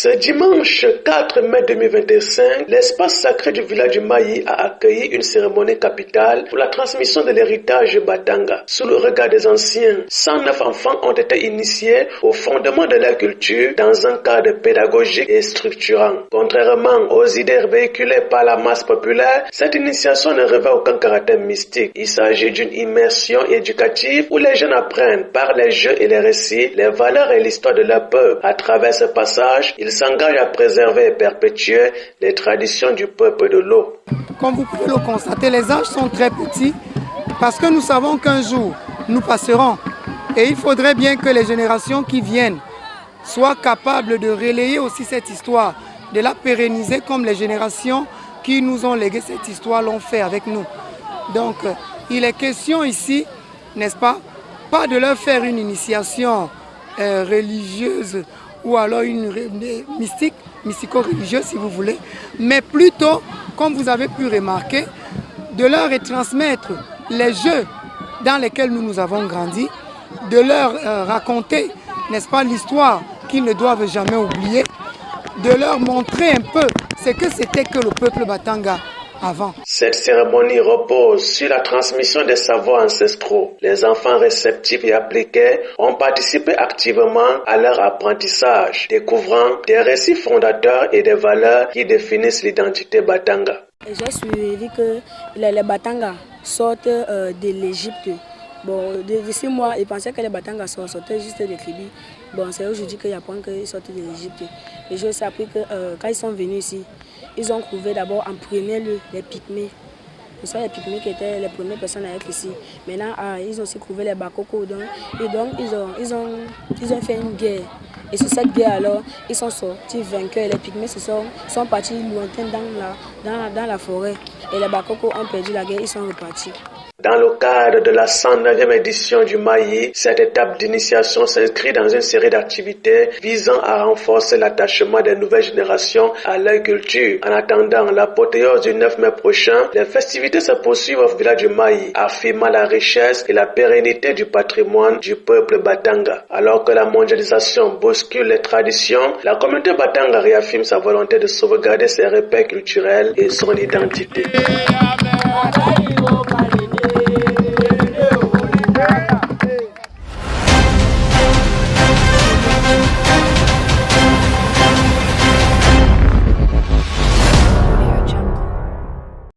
Ce dimanche 4 mai 2025, l'espace sacré du village du Mayi a accueilli une cérémonie capitale pour la transmission de l'héritage Batanga. Sous le regard des anciens, 109 enfants ont été initiés au fondement de la culture dans un cadre pédagogique et structurant. Contrairement aux idées véhiculées par la masse populaire, cette initiation ne revêt aucun caractère mystique. Il s'agit d'une immersion éducative où les jeunes apprennent par les jeux et les récits les valeurs et l'histoire de leur peuple. À travers ce passage, ils s'engagent à préserver et perpétuer les traditions du peuple de l'eau. Comme vous pouvez le constater, les âges sont très petits parce que nous savons qu'un jour, nous passerons. Et il faudrait bien que les générations qui viennent soient capables de relayer aussi cette histoire, de la pérenniser comme les générations qui nous ont légué cette histoire l'ont fait avec nous. Donc, il est question ici, n'est-ce pas de leur faire une initiation religieuse ou alors une mystico-religieuse si vous voulez, mais plutôt, comme vous avez pu remarquer, de leur retransmettre les jeux dans lesquels nous avons grandi, de leur raconter, n'est-ce pas, l'histoire qu'ils ne doivent jamais oublier, de leur montrer un peu ce que c'était que le peuple Batanga avant. Cette cérémonie repose sur la transmission des savoirs ancestraux. Les enfants réceptifs et appliqués ont participé activement à leur apprentissage, découvrant des récits fondateurs et des valeurs qui définissent l'identité Batanga. J'ai suivi que les Batanga sortent de l'Égypte. Bon, d'ici moi, je pensais que les Batanga sortaient juste des tribus. Bon, c'est aujourd'hui qu'ils apprennent qu'ils sortent de l'Égypte. Et j'ai aussi appris que quand ils sont venus ici, ils ont trouvé d'abord en premier lieu les Pygmées. Ce sont les Pygmées qui étaient les premières personnes à être ici. Maintenant, ils ont aussi trouvé les Bakoko. Et donc, ils ont fait une guerre. Et sur cette guerre, alors, ils sont sortis vainqueurs. Les Pygmées sont partis lointain dans la forêt. Et les Bakoko ont perdu la guerre, ils sont repartis. Dans le cadre de la 109e édition du Mayi, cette étape d'initiation s'inscrit dans une série d'activités visant à renforcer l'attachement des nouvelles générations à leur culture. En attendant l'apothéose du 9 mai prochain, les festivités se poursuivent au village du Mayi, affirmant la richesse et la pérennité du patrimoine du peuple Batanga. Alors que la mondialisation bouscule les traditions, la communauté Batanga réaffirme sa volonté de sauvegarder ses repères culturels et son identité.